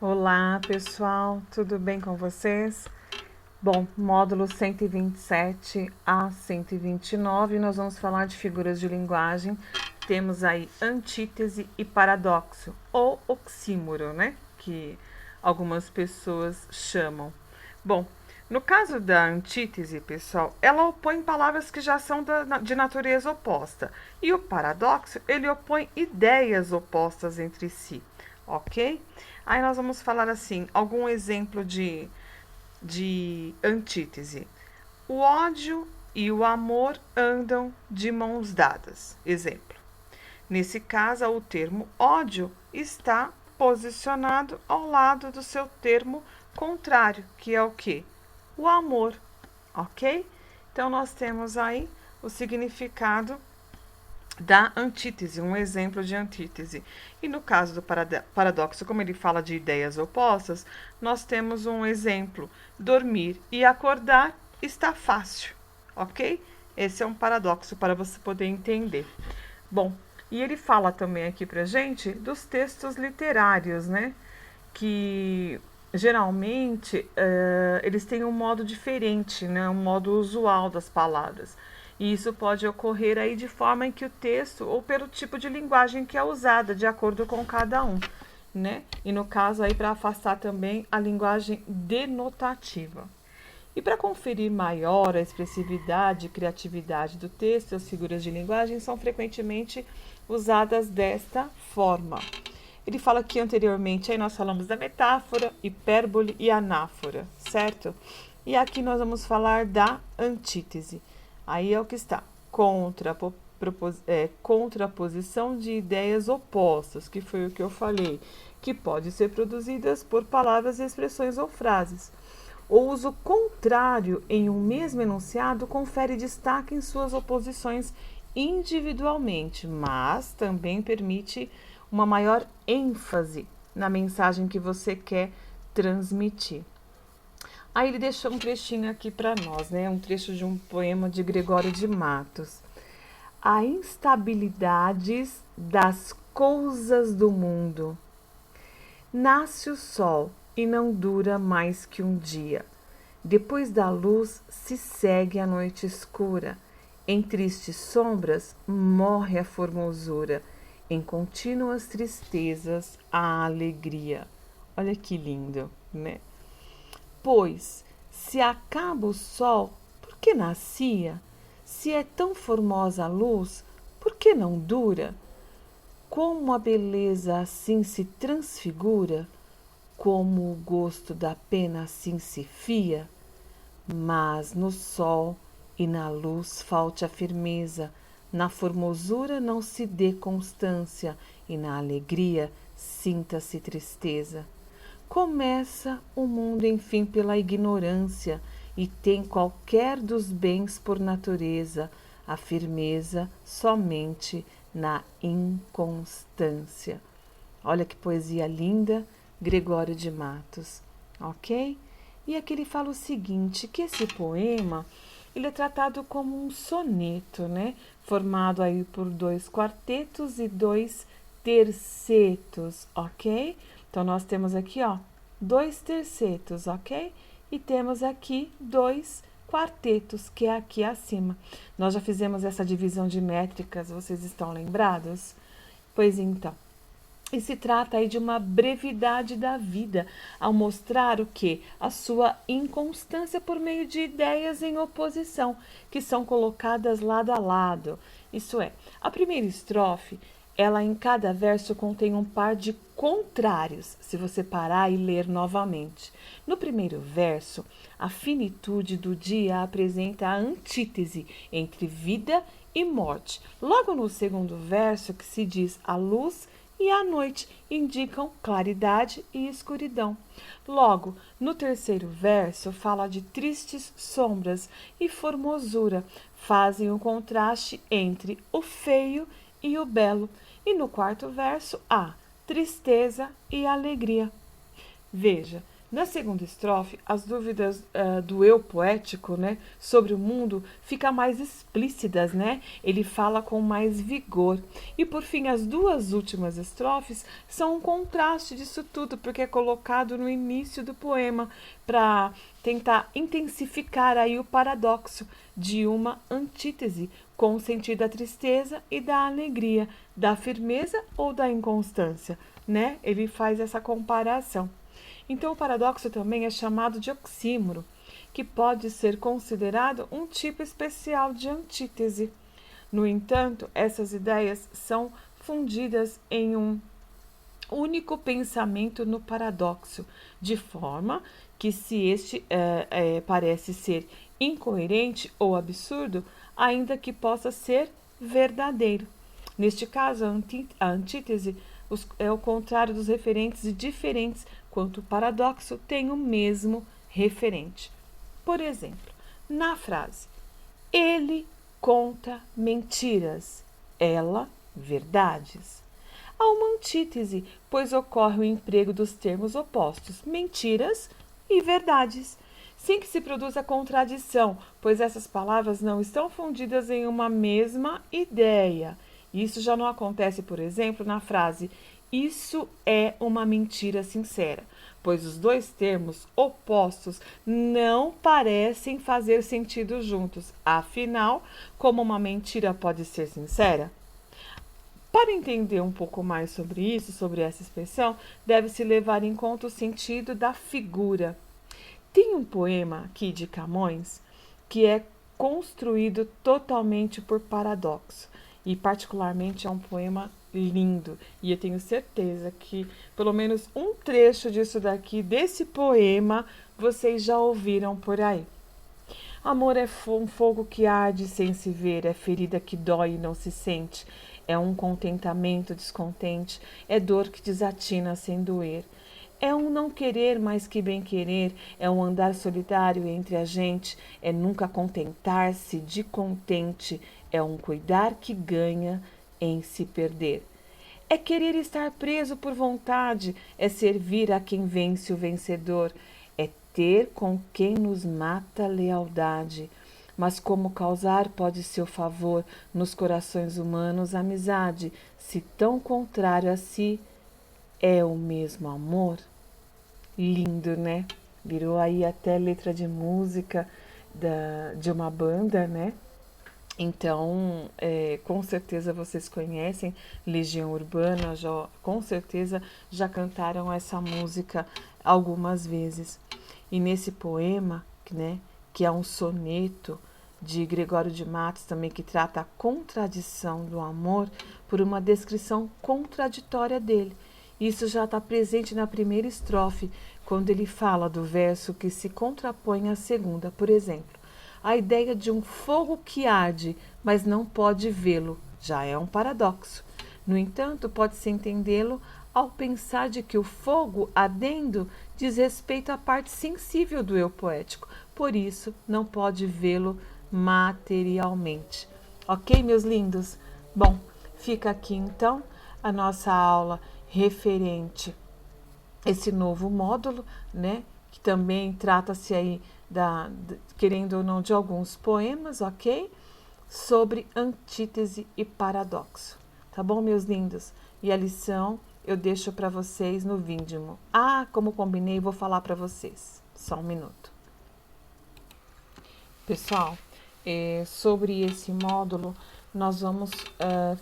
Olá, pessoal, tudo bem com vocês? Bom, módulo 127 a 129, nós vamos falar de figuras de linguagem. Temos aí antítese e paradoxo, ou oxímoro, né? Que algumas pessoas chamam. Bom, no caso da antítese, pessoal, ela opõe palavras que já são de natureza oposta. E o paradoxo, ele opõe ideias opostas entre si, ok? Aí nós vamos falar assim, algum exemplo de antítese. O ódio e o amor andam de mãos dadas. Exemplo. Nesse caso, o termo ódio está posicionado ao lado do seu termo contrário, que é o que? O amor, ok? Então, nós temos aí o significado da antítese, um exemplo de antítese. E no caso do paradoxo, como ele fala de ideias opostas, nós temos um exemplo: dormir e acordar está fácil, ok? Esse é um paradoxo para você poder entender. Bom, e ele fala também aqui pra gente dos textos literários, né? Que geralmente eles têm um modo diferente, né? Um modo usual das palavras. E isso pode ocorrer aí de forma em que o texto ou pelo tipo de linguagem que é usada, de acordo com cada um, né? E no caso aí para afastar também a linguagem denotativa. E para conferir maior a expressividade e criatividade do texto, as figuras de linguagem são frequentemente usadas desta forma. Ele fala que anteriormente aí nós falamos da metáfora, hipérbole e anáfora, certo? E aqui nós vamos falar da antítese. Aí é o que está: contraposição de ideias opostas, que foi o que eu falei, que pode ser produzidas por palavras, expressões ou frases. O uso contrário em um mesmo enunciado confere destaque em suas oposições individualmente, mas também permite uma maior ênfase na mensagem que você quer transmitir. Aí ele deixou um trechinho aqui para nós, né? Um trecho de um poema de Gregório de Matos. A instabilidades das coisas do mundo. Nasce o sol e não dura mais que um dia. Depois da luz se segue a noite escura. Em tristes sombras morre a formosura. Em contínuas tristezas a alegria. Olha que lindo, né? Pois, se acaba o sol, por que nascia? Se é tão formosa a luz, por que não dura? Como a beleza assim se transfigura, como o gosto da pena assim se fia, mas no sol e na luz falte a firmeza, na formosura não se dê constância e na alegria sinta-se tristeza. Começa o mundo, enfim, pela ignorância e tem qualquer dos bens por natureza, a firmeza somente na inconstância. Olha que poesia linda, Gregório de Matos, ok? E aqui ele fala o seguinte, que esse poema, ele é tratado como um soneto, né? Formado aí por 2 quartetos e 2 tercetos, ok? Então, nós temos aqui, ó, 2 tercetos, ok? E temos aqui 2 quartetos, que é aqui acima. Nós já fizemos essa divisão de métricas, vocês estão lembrados? Pois então. E se trata aí de uma brevidade da vida, ao mostrar o que? A sua inconstância por meio de ideias em oposição, que são colocadas lado a lado. Isso é, a primeira estrofe, ela em cada verso contém um par de contrários, se você parar e ler novamente. No primeiro verso, a finitude do dia apresenta a antítese entre vida e morte. Logo no segundo verso, que se diz a luz e a noite indicam claridade e escuridão. Logo, no terceiro verso, fala de tristes sombras e formosura, fazem o contraste entre o feio e o belo. E no quarto verso, há tristeza e alegria. Veja, Na segunda estrofe, as dúvidas do eu poético, né, sobre o mundo fica mais explícitas, né? Ele fala com mais vigor. E por fim, as duas últimas estrofes são um contraste disso tudo, porque é colocado no início do poema para tentar intensificar aí o paradoxo de uma antítese com o sentido da tristeza e da alegria, da firmeza ou da inconstância, né? Ele faz essa comparação. Então, o paradoxo também é chamado de oxímoro, que pode ser considerado um tipo especial de antítese. No entanto, essas ideias são fundidas em um único pensamento no paradoxo, de forma que, se este parece ser incoerente ou absurdo, ainda que possa ser verdadeiro. Neste caso, a antítese é o contrário dos referentes e diferentes, quanto o paradoxo tem o mesmo referente. Por exemplo, na frase ele conta mentiras, ela verdades. Há uma antítese, pois ocorre o emprego dos termos opostos, mentiras e verdades, sem que se produza contradição, pois essas palavras não estão fundidas em uma mesma ideia. Isso já não acontece, por exemplo, na frase isso é uma mentira sincera, pois os dois termos opostos não parecem fazer sentido juntos. Afinal, como uma mentira pode ser sincera? Para entender um pouco mais sobre isso, sobre essa expressão, deve-se levar em conta o sentido da figura. Tem um poema aqui de Camões que é construído totalmente por paradoxo e particularmente é um poema lindo e eu tenho certeza que pelo menos um trecho disso daqui, desse poema, vocês já ouviram por aí. Amor é um fogo que arde sem se ver, é ferida que dói e não se sente, é um contentamento descontente, é dor que desatina sem doer. É um não querer mais que bem querer, é um andar solitário entre a gente, é nunca contentar-se de contente, é um cuidar que ganha em se perder. É querer estar preso por vontade, é servir a quem vence o vencedor, é ter com quem nos mata lealdade. Mas como causar pode seu favor nos corações humanos amizade, se tão contrário a si é o mesmo amor? Lindo, né? Virou aí até letra de música de uma banda, né? Então, com certeza vocês conhecem Legião Urbana, com certeza já cantaram essa música algumas vezes. E nesse poema, né, que é um soneto de Gregório de Matos também, que trata a contradição do amor por uma descrição contraditória dele. Isso já está presente na primeira estrofe, quando ele fala do verso que se contrapõe à segunda. Por exemplo, a ideia de um fogo que arde, mas não pode vê-lo, já é um paradoxo. No entanto, pode-se entendê-lo ao pensar de que o fogo ardendo diz respeito à parte sensível do eu poético, por isso não pode vê-lo materialmente. Ok, meus lindos? Bom, fica aqui então a nossa aula referente a esse novo módulo, né? Que também trata-se aí querendo ou não, de alguns poemas, ok? Sobre antítese e paradoxo. Tá bom, meus lindos? E a lição eu deixo para vocês no Vindimo. Ah, como combinei, vou falar para vocês. Só um minuto. Pessoal, sobre esse módulo, nós vamos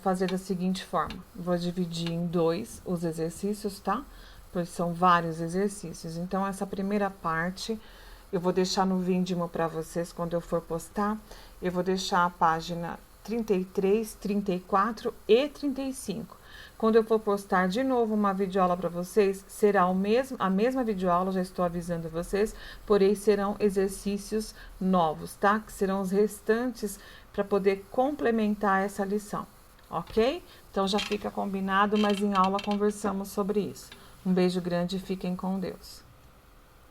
fazer da seguinte forma. Vou dividir em dois os exercícios, tá? Pois são vários exercícios. Então, essa primeira parte eu vou deixar no Vindimo para vocês quando eu for postar. Eu vou deixar a página 33, 34 e 35. Quando eu for postar de novo uma videoaula para vocês, será a mesma videoaula, já estou avisando vocês, porém serão exercícios novos, tá? Que serão os restantes para poder complementar essa lição, ok? Então já fica combinado, mas em aula conversamos sobre isso. Um beijo grande e fiquem com Deus.